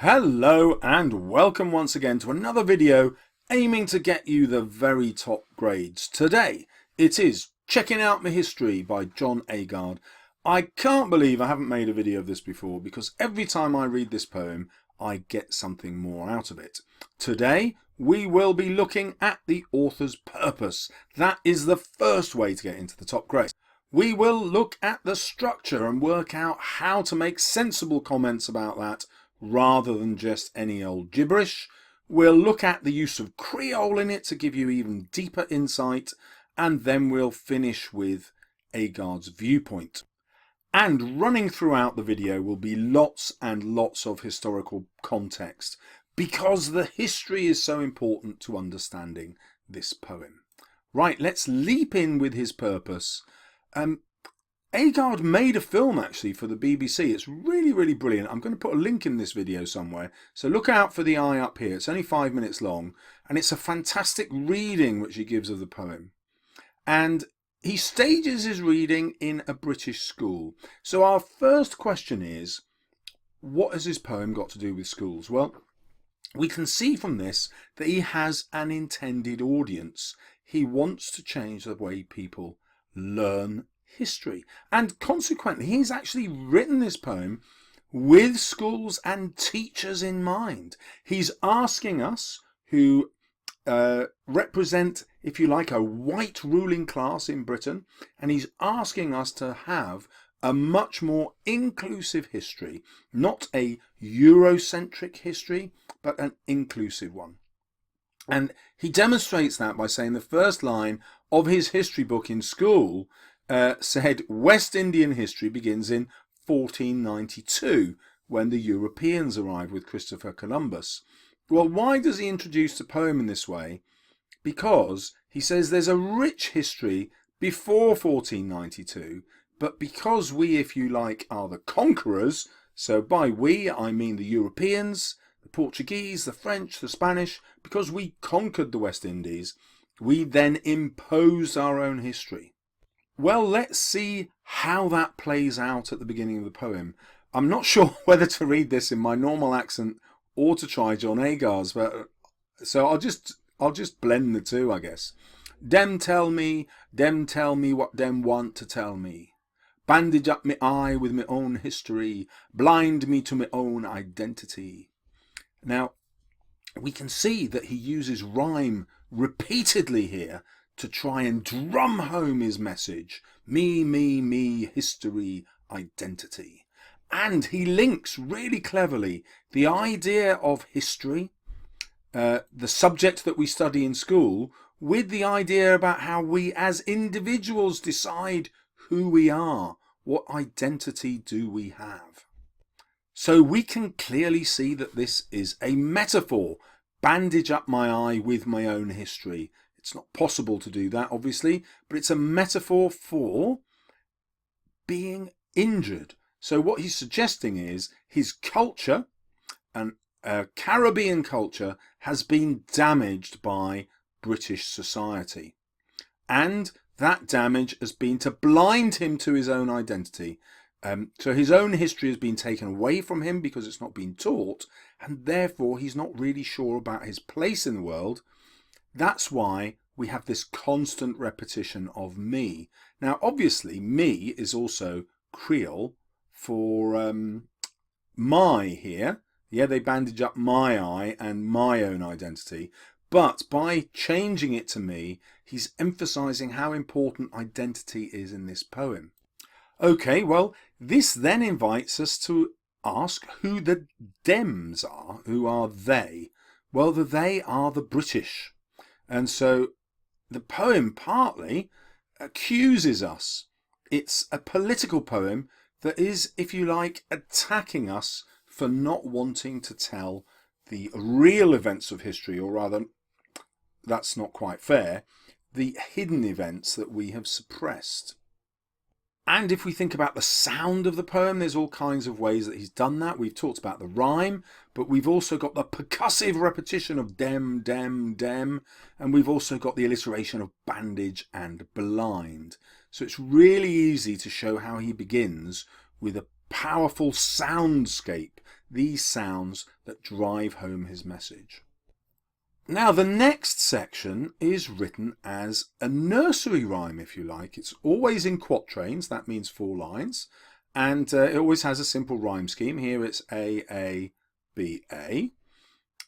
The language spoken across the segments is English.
Hello and welcome once again to another video aiming to get you the very top grades. Today it is Checking Out My History by John Agard. I can't believe I haven't made a video of this before because every time I read this poem I get something more out of it. Today we will be looking at the author's purpose. That is the first way to get into the top grade. We will look at the structure and work out how to make sensible comments about that rather than just any old gibberish. We'll look at the use of Creole in it to give you even deeper insight, and then we'll finish with Agard's viewpoint. And running throughout the video will be lots and lots of historical context, because the history is so important to understanding this poem. Right, let's leap in with his purpose. Agard made a film actually for the BBC. It's really brilliant. I'm going to put a link in this video somewhere, so look out for the eye up here. It's only 5 minutes long and it's a fantastic reading which he gives of the poem. And he stages his reading in a British school. So our first question is, what has his poem got to do with schools? Well, we can see from this that he has an intended audience. He wants to change the way people learn history, and consequently he's actually written this poem with schools and teachers in mind. He's asking us, who represent, if you like, a white ruling class in Britain, and he's asking us to have a much more inclusive history, not a Eurocentric history, but an inclusive one. And he demonstrates that by saying the first line of his history book in school said West Indian history begins in 1492, when the Europeans arrived with Christopher Columbus. Well, why does he introduce the poem in this way? Because he says there's a rich history before 1492, but because we, if you like, are the conquerors, so by we I mean the Europeans, the Portuguese, the French, the Spanish, because we conquered the West Indies, we then imposed our own history. Well, let's see how that plays out at the beginning of the poem. I'm not sure whether to read this in my normal accent or to try John Agard's, but so I'll just blend the two, I guess. Dem tell me what dem want to tell me. Bandage up me eye with my own history, blind me to my own identity. Now, we can see that he uses rhyme repeatedly here to try and drum home his message. Me, history, identity. And he links really cleverly the idea of history, the subject that we study in school, with the idea about how we as individuals decide who we are, what identity do we have. So we can clearly see that this is a metaphor. Bandage up my eye with my own history. It's not possible to do that, obviously, but it's a metaphor for being injured. So what he's suggesting is his culture, and Caribbean culture, has been damaged by British society. And that damage has been to blind him to his own identity. So his own history has been taken away from him because it's not been taught, and therefore he's not really sure about his place in the world. That's why we have this constant repetition of me. Now, obviously, me is also Creole for my here. Yeah, they bandage up my eye and my own identity. But by changing it to me, he's emphasizing how important identity is in this poem. Okay, well, this then invites us to ask who the Dems are. Who are they? Well, they are the British. And so the poem partly accuses us. It's a political poem that is, if you like, attacking us for not wanting to tell the real events of history, or rather, that's not quite fair, the hidden events that we have suppressed. And if we think about the sound of the poem, there's all kinds of ways that he's done that. We've talked about the rhyme, but we've also got the percussive repetition of dem, and we've also got the alliteration of bandage and blind. So it's really easy to show how he begins with a powerful soundscape these sounds that drive home his message. Now the next section is written as a nursery rhyme, if you like. It's always in quatrains, that means 4 lines, and it always has a simple rhyme scheme. Here it's A, A, B, A.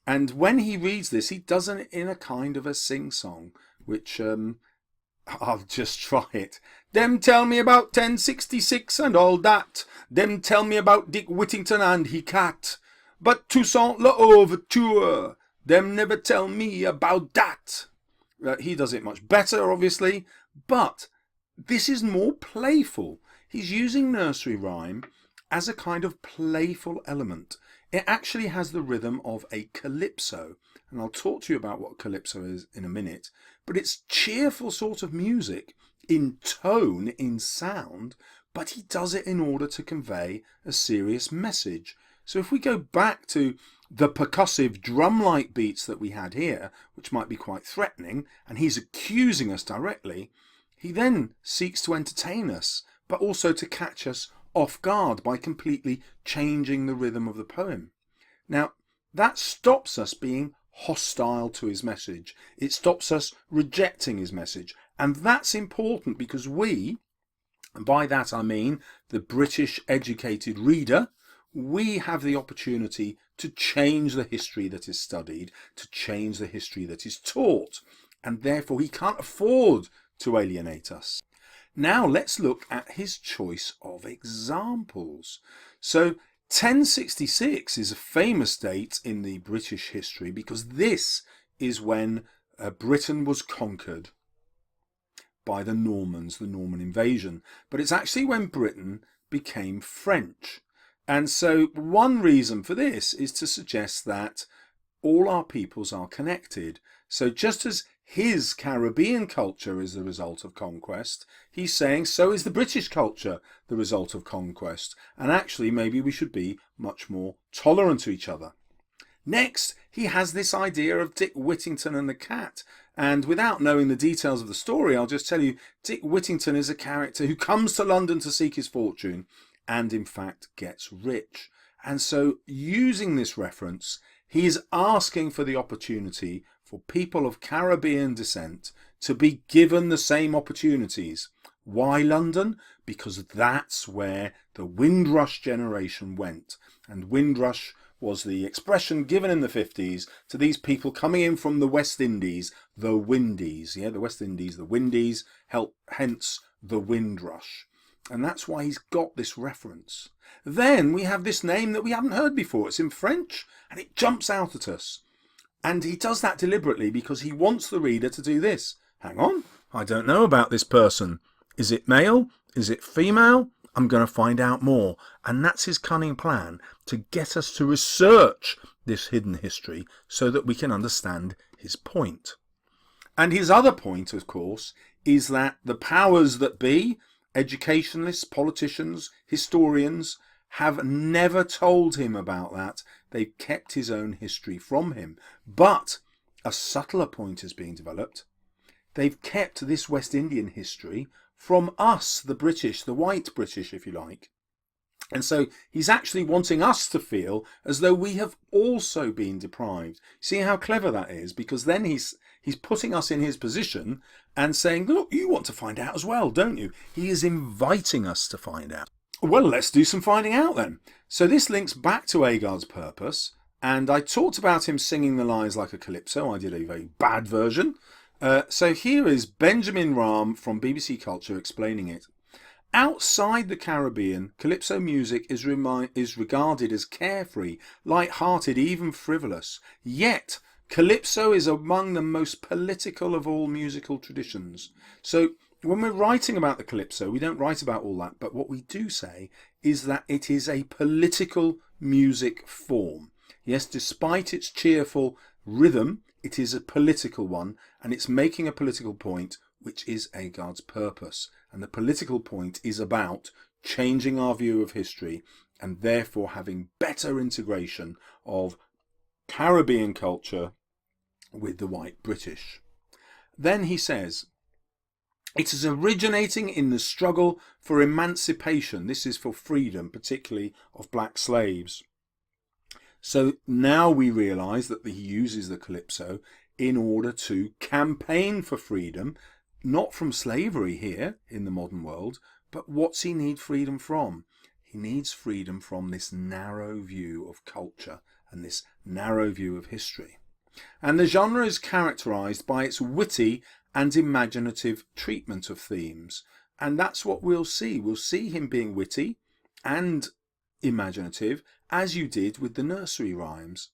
And when he reads this, he does it in a kind of a sing-song, which I'll just try it. Them tell me about 1066 and all that. Them tell me about Dick Whittington and he cat. But Toussaint L'Overture, them never tell me about that. He does it much better, obviously, but this is more playful. He's using nursery rhyme as a kind of playful element. It actually has the rhythm of a calypso, and I'll talk to you about what calypso is in a minute, but it's cheerful sort of music in tone, in sound, but he does it in order to convey a serious message. So if we go back to the percussive drum-like beats that we had here, which might be quite threatening, and he's accusing us directly, he then seeks to entertain us, but also to catch us off guard by completely changing the rhythm of the poem. Now, that stops us being hostile to his message. It stops us rejecting his message. And that's important because we, and by that I mean the British educated reader, we have the opportunity to change the history that is studied, to change the history that is taught, and therefore he can't afford to alienate us. Now let's look at his choice of examples. So 1066 is a famous date in the British history because this is when Britain was conquered by the Normans, the Norman invasion. But it's actually when Britain became French. And so one reason for this is to suggest that all our peoples are connected. So just as his Caribbean culture is the result of conquest, he's saying so is the British culture the result of conquest. And actually maybe we should be much more tolerant to each other. Next, he has this idea of Dick Whittington and the cat. And without knowing the details of the story, I'll just tell you, Dick Whittington is a character who comes to London to seek his fortune and in fact gets rich. And so using this reference, he is asking for the opportunity for people of Caribbean descent to be given the same opportunities. Why London? Because that's where the Windrush generation went. And Windrush was the expression given in the 50s to these people coming in from the West Indies, the Windies. Yeah, the West Indies, the Windies, hence the Windrush. And that's why he's got this reference. Then we have this name that we haven't heard before. It's in French and it jumps out at us. And he does that deliberately because he wants the reader to do this. Hang on, I don't know about this person. Is it male? Is it female? I'm going to find out more. And that's his cunning plan, to get us to research this hidden history so that we can understand his point. And his other point, of course, is that the powers that be, educationalists, politicians, historians, have never told him about that. They've kept his own history from him. But a subtler point is being developed. They've kept this West Indian history from us, the British, the white British, if you like. And so he's actually wanting us to feel as though we have also been deprived. See how clever that is? Because then he's putting us in his position and saying, look, you want to find out as well, don't you? He is inviting us to find out. Well, let's do some finding out then. So this links back to Agard's purpose, and I talked about him singing the lines like a calypso. I did a very bad version. So here is Benjamin Rahm from BBC Culture explaining it. Outside the Caribbean, calypso music is regarded as carefree, light-hearted, even frivolous. Yet, calypso is among the most political of all musical traditions. So when we're writing about the calypso, we don't write about all that, but what we do say is that it is a political music form. Yes, despite its cheerful rhythm, it is a political one, and it's making a political point, which is Agard's purpose. And the political point is about changing our view of history and therefore having better integration of Caribbean culture with the white British. Then he says, it is originating in the struggle for emancipation. This is for freedom, particularly of black slaves. So now we realise that he uses the calypso in order to campaign for freedom, not from slavery here in the modern world, but what's he need freedom from? He needs freedom from this narrow view of culture and this narrow view of history. And the genre is characterised by its witty and imaginative treatment of themes. And that's what we'll see. We'll see him being witty and imaginative, as you did with the nursery rhymes.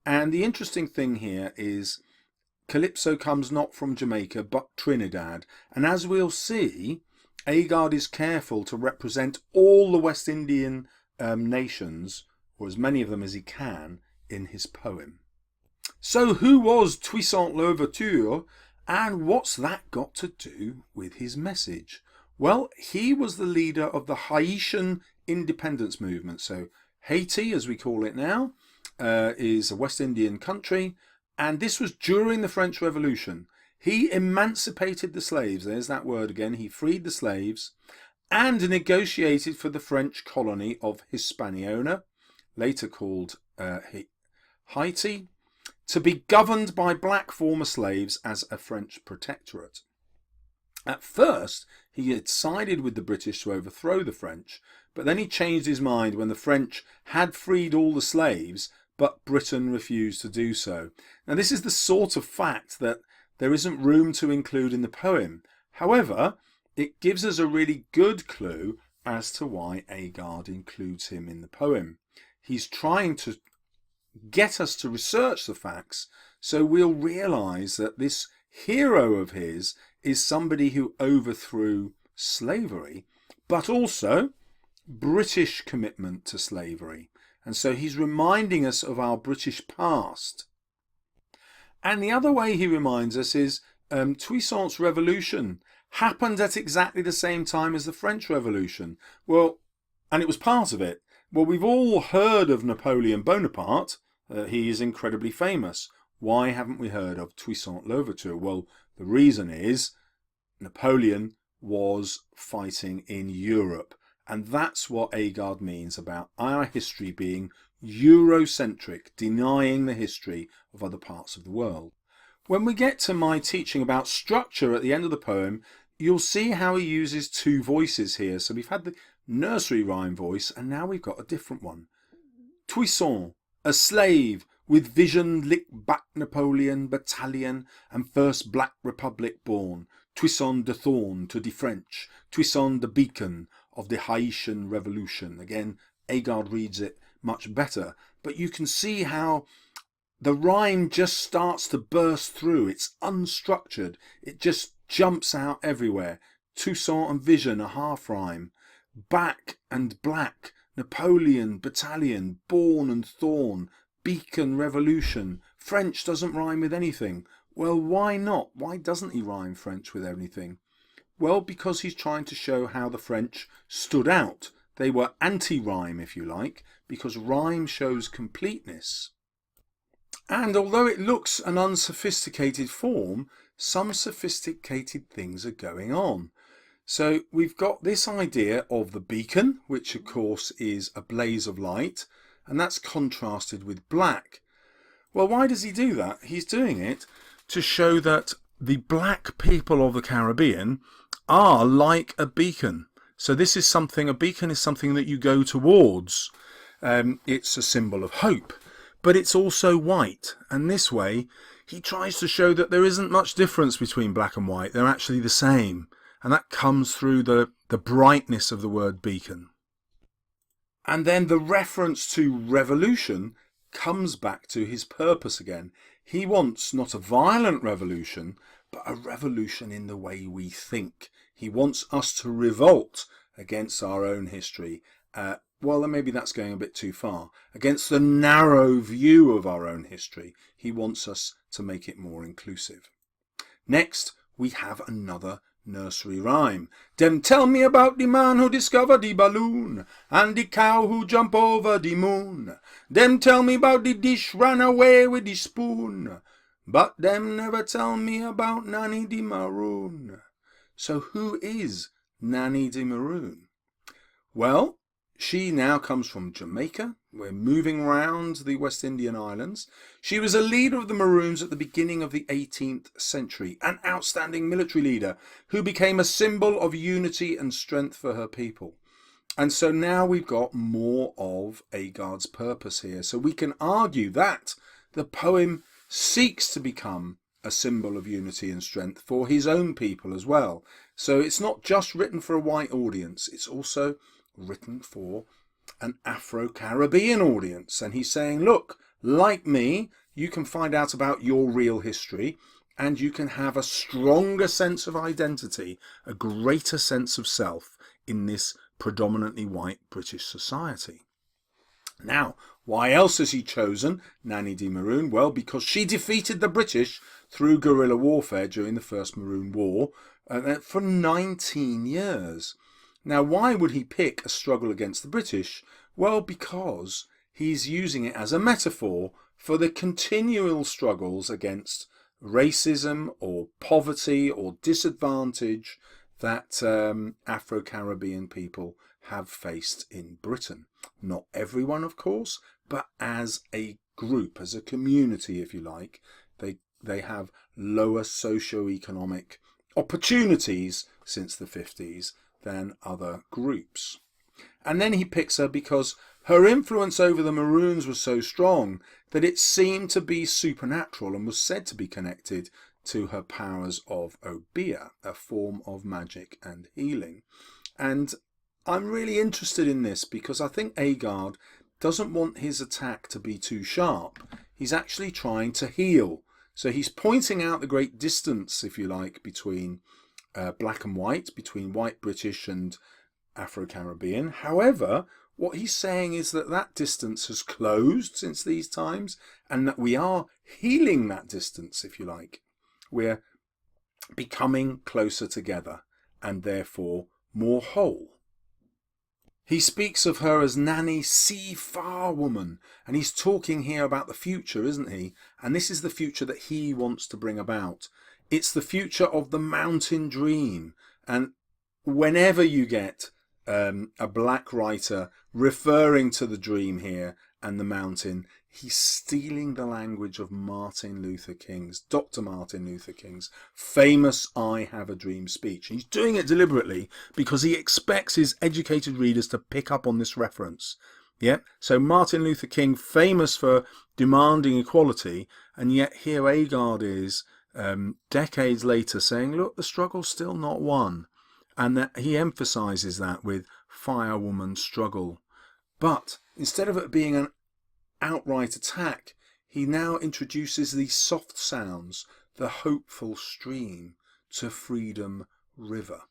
And the interesting thing here is calypso comes not from Jamaica but Trinidad, and as we'll see, Agard is careful to represent all the West Indian nations, or as many of them as he can, in his poem. So who was Toussaint L'Overture, and what's that got to do with his message? Well, he was the leader of the Haitian independence movement. So Haiti, as we call it now, is a West Indian country, and this was during the French Revolution. He emancipated the slaves, there's that word again, he freed the slaves, and negotiated for the French colony of Hispaniola, later called Haiti, to be governed by black former slaves as a French protectorate. At first, he had sided with the British to overthrow the French, but then he changed his mind when the French had freed all the slaves, but Britain refused to do so. Now, this is the sort of fact that there isn't room to include in the poem. However, it gives us a really good clue as to why Agard includes him in the poem. He's trying to get us to research the facts, so we'll realise that this hero of his is somebody who overthrew slavery, but also British commitment to slavery. And so he's reminding us of our British past. And the other way he reminds us is Toussaint's revolution happened at exactly the same time as the French Revolution. Well, and it was part of it. Well, we've all heard of Napoleon Bonaparte. He is incredibly famous. Why haven't we heard of Toussaint L'Overture? Well, the reason is Napoleon was fighting in Europe. And that's what Agard means about our history being Eurocentric, denying the history of other parts of the world. When we get to my teaching about structure at the end of the poem, you'll see how he uses two voices here. So we've had the nursery rhyme voice, and now we've got a different one. Toussaint, a slave with vision, lick back Napoleon battalion and first Black Republic born. Toussaint de Thorn to the French, Toussaint the beacon of the Haitian Revolution. Again, Agard reads it much better, but you can see how the rhyme just starts to burst through. It's unstructured. It just jumps out everywhere. Toussaint and vision, a half rhyme. Back and black, Napoleon, battalion, born and thorn, beacon, revolution. French doesn't rhyme with anything. Well, why not? Why doesn't he rhyme French with anything? Well, because he's trying to show how the French stood out. They were anti-rhyme, if you like, because rhyme shows completeness. And although it looks an unsophisticated form, some sophisticated things are going on. So we've got this idea of the beacon, which of course is a blaze of light, and that's contrasted with black. Well, why does he do that? He's doing it to show that the black people of the Caribbean are like a beacon. So this is something, a beacon is something that you go towards. It's a symbol of hope, but it's also white. And this way, he tries to show that there isn't much difference between black and white. They're actually the same. And that comes through the brightness of the word beacon. And then the reference to revolution comes back to his purpose again. He wants not a violent revolution, but a revolution in the way we think. He wants us to revolt against our own history. Well, then maybe that's going a bit too far. Against the narrow view of our own history. He wants us to make it more inclusive. Next, we have another nursery rhyme. Dem tell me about the man who discovered the balloon and the cow who jump over the moon. Dem tell me about the dish ran away with the spoon. But them never tell me about Nanny de Maroon. So who is Nanny de Maroon? Well, she now comes from Jamaica. We're moving around the West Indian Islands. She was a leader of the Maroons at the beginning of the 18th century, an outstanding military leader who became a symbol of unity and strength for her people. And so now we've got more of Agard's purpose here. So we can argue that the poem seeks to become a symbol of unity and strength for his own people as well. So it's not just written for a white audience, it's also written for an Afro-Caribbean audience. And he's saying, look, like me, you can find out about your real history and you can have a stronger sense of identity, a greater sense of self in this predominantly white British society. Now, why else has he chosen Nanny de Maroon? Well, because she defeated the British through guerrilla warfare during the First Maroon War for 19 years. Now, why would he pick a struggle against the British? Well, because he's using it as a metaphor for the continual struggles against racism or poverty or disadvantage that Afro-Caribbean people have faced in Britain. Not everyone, of course, but as a group, as a community, if you like, they have lower socio-economic opportunities since the 50s than other groups. And then he picks her because her influence over the Maroons was so strong that it seemed to be supernatural and was said to be connected to her powers of Obeah, a form of magic and healing. And I'm really interested in this because I think Agard doesn't want his attack to be too sharp. He's actually trying to heal. So he's pointing out the great distance, if you like, between black and white, between white British and Afro-Caribbean. However, what he's saying is that that distance has closed since these times and that we are healing that distance, if you like. We're becoming closer together and therefore more whole. He speaks of her as Nanny Sea Far Woman, and he's talking here about the future, isn't he? And this is the future that he wants to bring about. It's the future of the mountain dream. And whenever you get a black writer referring to the dream here and the mountain, he's stealing the language of Martin Luther King's, Dr. Martin Luther King's famous I Have a Dream speech. He's doing it deliberately because he expects his educated readers to pick up on this reference. Yeah. So Martin Luther King, famous for demanding equality, and yet here Agard is decades later saying, look, the struggle's still not won. And that he emphasizes that with firewoman struggle. But instead of it being an outright attack, he now introduces these soft sounds, the hopeful stream to freedom river.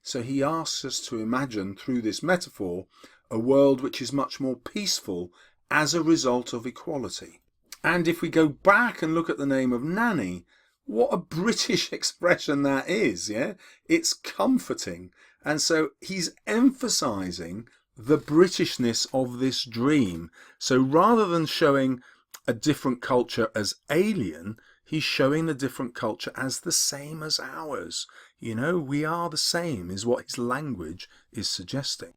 So he asks us to imagine through this metaphor a world which is much more peaceful as a result of equality. And if we go back and look at the name of Nanny, what a British expression that is, yeah? It's comforting. And so he's emphasizing the Britishness of this dream. So rather than showing a different culture as alien, he's showing the different culture as the same as ours. You know, we are the same is what his language is suggesting.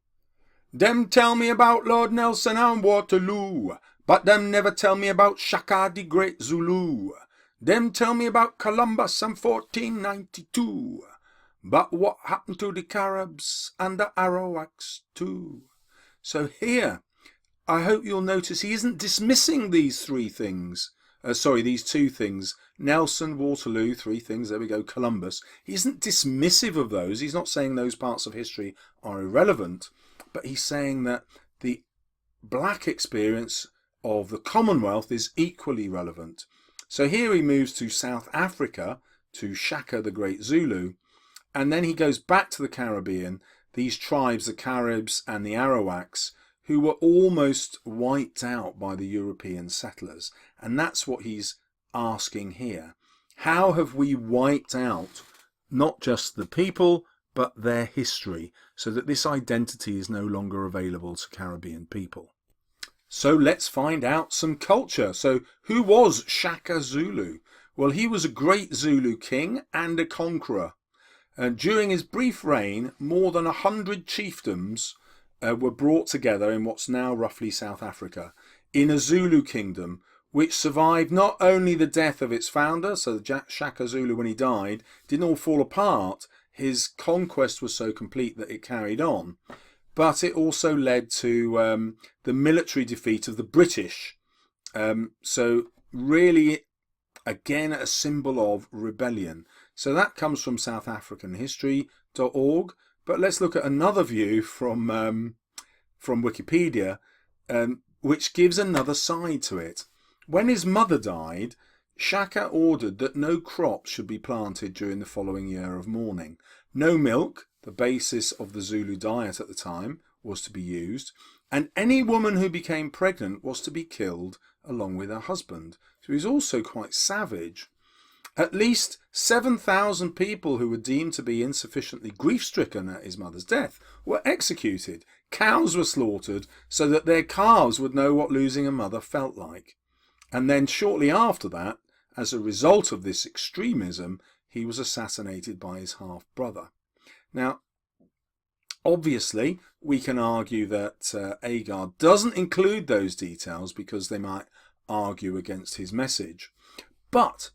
Them tell me about Lord Nelson and Waterloo, but them never tell me about Shaka the Great Zulu. Them tell me about Columbus and 1492. But what happened to the Caribs and the Arawaks too? So here, I hope you'll notice he isn't dismissing these three things. These two things. Nelson, Waterloo, three things, there we go, Columbus. He isn't dismissive of those. He's not saying those parts of history are irrelevant. But he's saying that the black experience of the Commonwealth is equally relevant. So here he moves to South Africa, to Shaka the Great Zulu. And then he goes back to the Caribbean, these tribes, the Caribs and the Arawaks, who were almost wiped out by the European settlers. And that's what he's asking here. How have we wiped out not just the people, but their history, so that this identity is no longer available to Caribbean people? So let's find out some culture. So who was Shaka Zulu? Well, he was a great Zulu king and a conqueror. During his brief reign, more than 100 chiefdoms were brought together in what's now roughly South Africa in a Zulu kingdom which survived not only the death of its founder, so Shaka Zulu, when he died, didn't all fall apart. His conquest was so complete that it carried on, but it also led to the military defeat of the British. So really, again, a symbol of rebellion. So that comes from southafricanhistory.org. But let's look at another view from Wikipedia, which gives another side to it. When his mother died, Shaka ordered that no crops should be planted during the following year of mourning. No milk, the basis of the Zulu diet at the time, was to be used, and any woman who became pregnant was to be killed along with her husband. So he's also quite savage. At least 7,000 people who were deemed to be insufficiently grief-stricken at his mother's death were executed. Cows were slaughtered so that their calves would know what losing a mother felt like. And then shortly after that, as a result of this extremism, he was assassinated by his half-brother. Now, obviously, we can argue that Agard doesn't include those details because they might argue against his message. But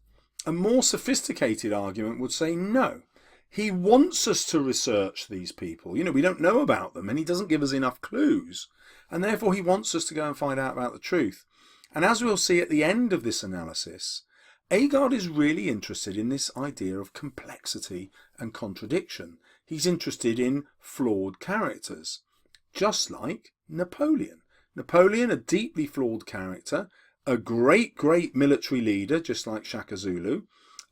a more sophisticated argument would say no. He wants us to research these people. You know, we don't know about them, and he doesn't give us enough clues. And therefore, he wants us to go and find out about the truth. And as we'll see at the end of this analysis, Agard is really interested in this idea of complexity and contradiction. He's interested in flawed characters, just like Napoleon. Napoleon, a deeply flawed character, a great military leader, just like Shaka Zulu,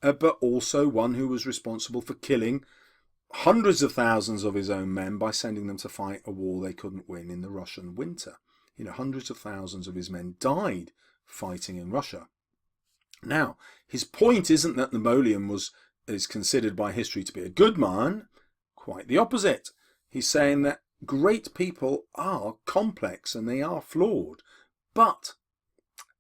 but also one who was responsible for killing hundreds of thousands of his own men by sending them to fight a war they couldn't win in the Russian winter. You know, hundreds of thousands of his men died fighting in Russia. Now, his point isn't that Napoleon is considered by history to be a good man. Quite the opposite. He's saying that great people are complex and they are flawed. But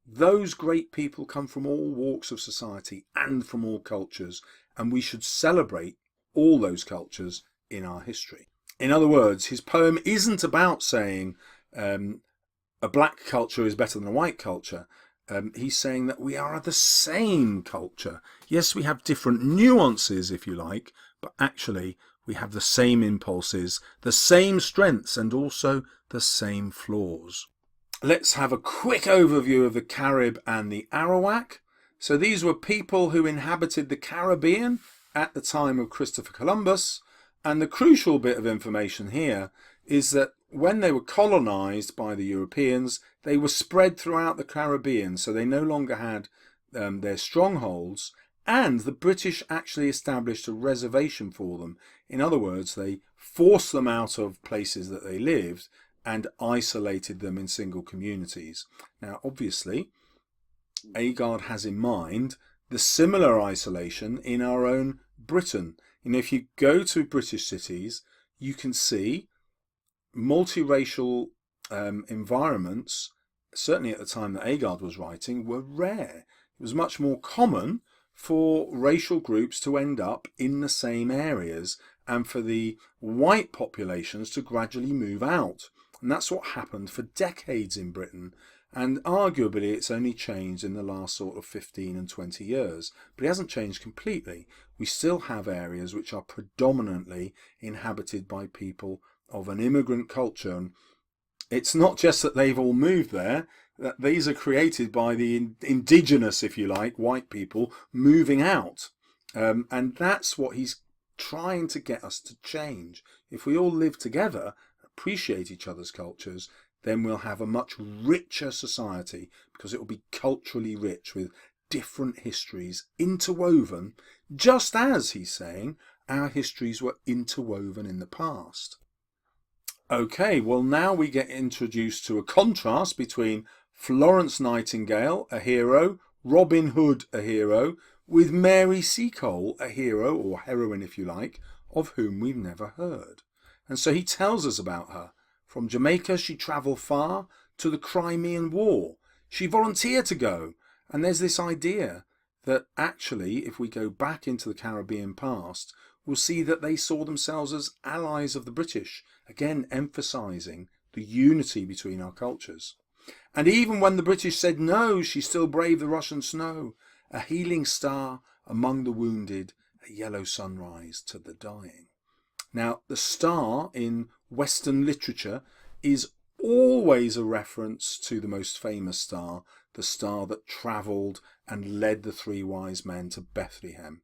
those great people come from all walks of society and from all cultures, and we should celebrate all those cultures in our history. In other words, his poem isn't about saying a black culture is better than a white culture. He's saying that we are the same culture. Yes, we have different nuances, if you like, but actually we have the same impulses, the same strengths, and also the same flaws. Let's have a quick overview of the Carib and the Arawak. So these were people who inhabited the Caribbean at the time of Christopher Columbus. And the crucial bit of information here is that when they were colonized by the Europeans, they were spread throughout the Caribbean. So they no longer had their strongholds. And the British actually established a reservation for them. In other words, they forced them out of places that they lived and isolated them in single communities. Now, obviously, Agard has in mind the similar isolation in our own Britain. You know, if you go to British cities, you can see multiracial environments, certainly at the time that Agard was writing, were rare. It was much more common for racial groups to end up in the same areas and for the white populations to gradually move out. And that's what happened for decades in Britain. And arguably it's only changed in the last sort of 15 and 20 years. But it hasn't changed completely. We still have areas which are predominantly inhabited by people of an immigrant culture. And it's not just that they've all moved there, that these are created by the indigenous, if you like, white people moving out. And that's what he's trying to get us to change. If we all live together, appreciate each other's cultures, then we'll have a much richer society, because it will be culturally rich with different histories interwoven, just as, he's saying, our histories were interwoven in the past. Okay, well now we get introduced to a contrast between Florence Nightingale, a hero, Robin Hood, a hero, with Mary Seacole, a hero, or heroine if you like, of whom we've never heard. And so he tells us about her. From Jamaica she travelled far to the Crimean War. She volunteered to go. And there's this idea that actually, if we go back into the Caribbean past, we'll see that they saw themselves as allies of the British, again emphasising the unity between our cultures. And even when the British said no, she still braved the Russian snow, a healing star among the wounded, a yellow sunrise to the dying. Now, the star in Western literature is always a reference to the most famous star, the star that travelled and led the three wise men to Bethlehem.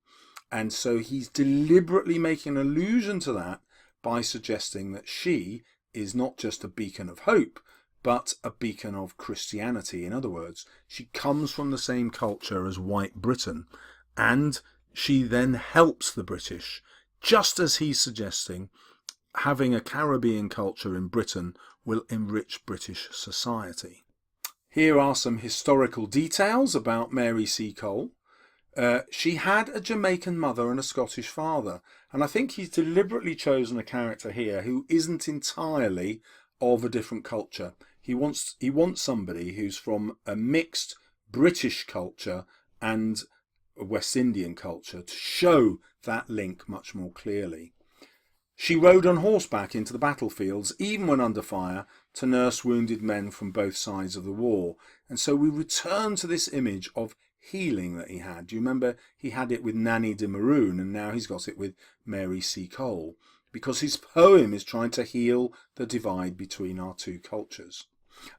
And so he's deliberately making an allusion to that by suggesting that she is not just a beacon of hope, but a beacon of Christianity. In other words, she comes from the same culture as White Britain, and she then helps the British, just as he's suggesting having a Caribbean culture in Britain will enrich British society. Here are some historical details about Mary Seacole. She had a Jamaican mother and a Scottish father, and I think he's deliberately chosen a character here who isn't entirely of a different culture. He wants somebody who's from a mixed British culture and a West Indian culture to show that link much more clearly. She rode on horseback into the battlefields, even when under fire, to nurse wounded men from both sides of the war. And so we return to this image of healing that he had. Do you remember he had it with Nanny de Maroon, and now he's got it with Mary Seacole, because his poem is trying to heal the divide between our two cultures.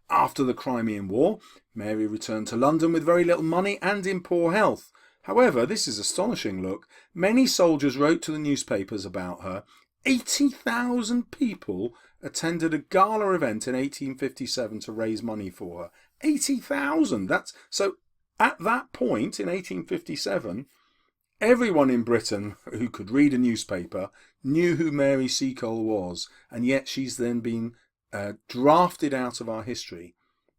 After the Crimean War, Mary returned to London with very little money and in poor health. However, this is astonishing, look. Many soldiers wrote to the newspapers about her. 80,000 people attended a gala event in 1857 to raise money for her. 80,000! So at that point, in 1857, everyone in Britain who could read a newspaper knew who Mary Seacole was, and yet she's then been drafted out of our history.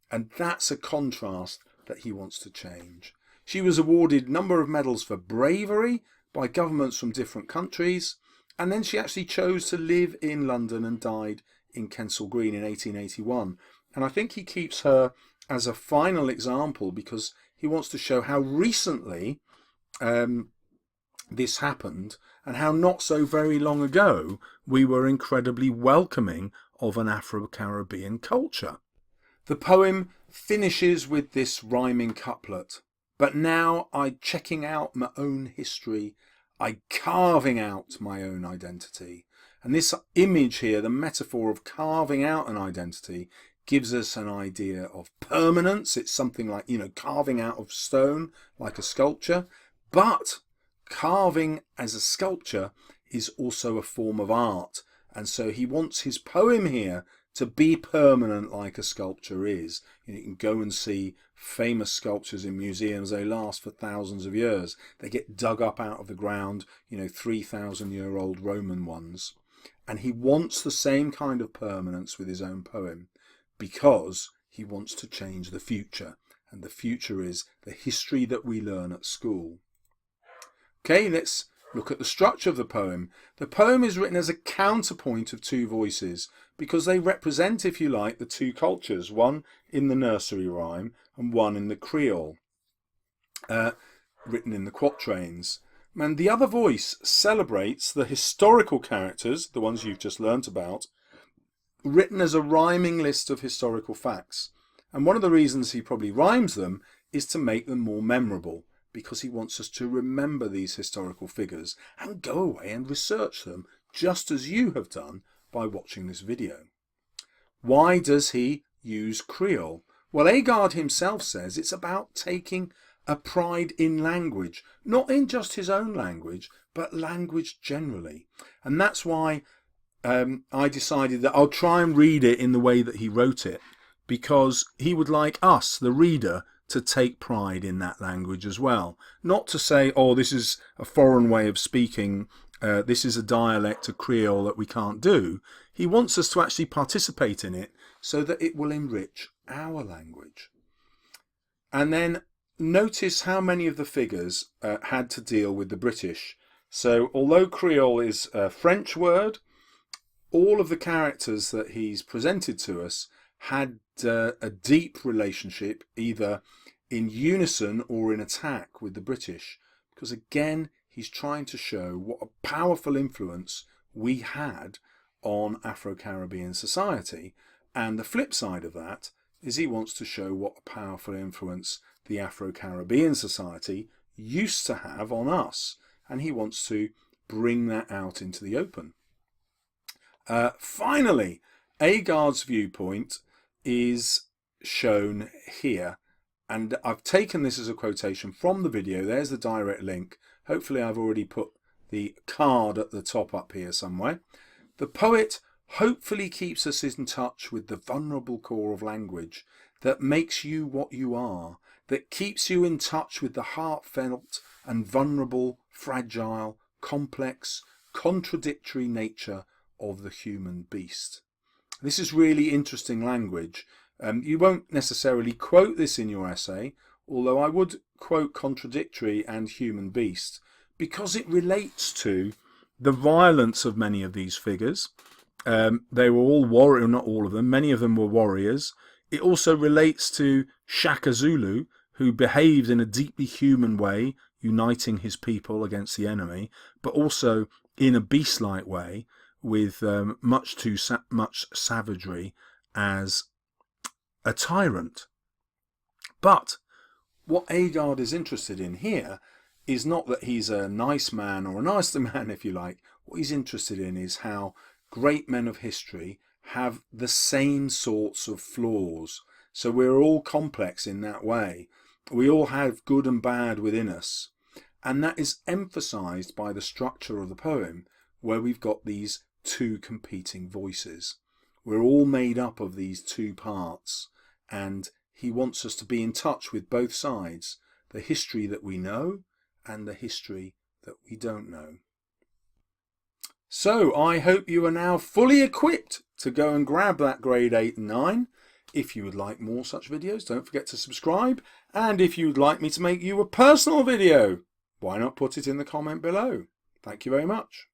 And that's a contrast that he wants to change. She was awarded a number of medals for bravery by governments from different countries, and then she actually chose to live in London and died in Kensal Green in 1881. And I think he keeps her as a final example because he wants to show how recently this happened and how not so very long ago we were incredibly welcoming of an Afro-Caribbean culture. The poem finishes with this rhyming couplet. But now I checking out my own history, I carving out my own identity. And this image here, the metaphor of carving out an identity, gives us an idea of permanence. It's something like, carving out of stone, like a sculpture. But carving as a sculpture is also a form of art. And so he wants his poem here to be permanent like a sculpture is. You can go and see famous sculptures in museums. They last for thousands of years. They get dug up out of the ground, 3,000-year-old Roman ones. And he wants the same kind of permanence with his own poem because he wants to change the future. And the future is the history that we learn at school. Okay, let's look at the structure of the poem. The poem is written as a counterpoint of two voices because they represent, if you like, the two cultures, one in the nursery rhyme and one in the Creole, written in the quatrains. And the other voice celebrates the historical characters, the ones you've just learnt about, written as a rhyming list of historical facts. And one of the reasons he probably rhymes them is to make them more memorable, because he wants us to remember these historical figures and go away and research them, just as you have done by watching this video. Why does he use Creole? Well, Agard himself says it's about taking a pride in language, not in just his own language, but language generally. And that's why I decided that I'll try and read it in the way that he wrote it, because he would like us, the reader, to take pride in that language as well. Not to say, oh, this is a foreign way of speaking, this is a dialect of Creole that we can't do. He wants us to actually participate in it so that it will enrich our language. And then notice how many of the figures had to deal with the British. So although Creole is a French word, all of the characters that he's presented to us had a deep relationship, either in unison or in attack with the British, because again he's trying to show what a powerful influence we had on Afro-Caribbean society. And the flip side of that is he wants to show what a powerful influence the Afro-Caribbean society used to have on us. And he wants to bring that out into the open. Finally, Agard's viewpoint is shown here. And I've taken this as a quotation from the video. There's the direct link. Hopefully I've already put the card at the top up here somewhere. The poet hopefully keeps us in touch with the vulnerable core of language that makes you what you are, that keeps you in touch with the heartfelt and vulnerable, fragile, complex, contradictory nature of the human beast. This is really interesting language. You won't necessarily quote this in your essay, although I would quote contradictory and human beast, because it relates to the violence of many of these figures. They were all warriors, not all of them, many of them were warriors. It also relates to Shaka Zulu, who behaved in a deeply human way, uniting his people against the enemy, but also in a beast-like way, with much savagery as a tyrant. But what Agard is interested in here is not that he's a nice man or a nicer man, if you like. What he's interested in is how great men of history have the same sorts of flaws. So we're all complex in that way. We all have good and bad within us. And that is emphasized by the structure of the poem, where we've got these two competing voices. We're all made up of these two parts, and he wants us to be in touch with both sides, the history that we know and the history that we don't know. So I hope you are now fully equipped to go and grab that grade 8 and 9. If you would like more such videos, don't forget to subscribe. And if you would like me to make you a personal video, why not put it in the comment below? Thank you very much.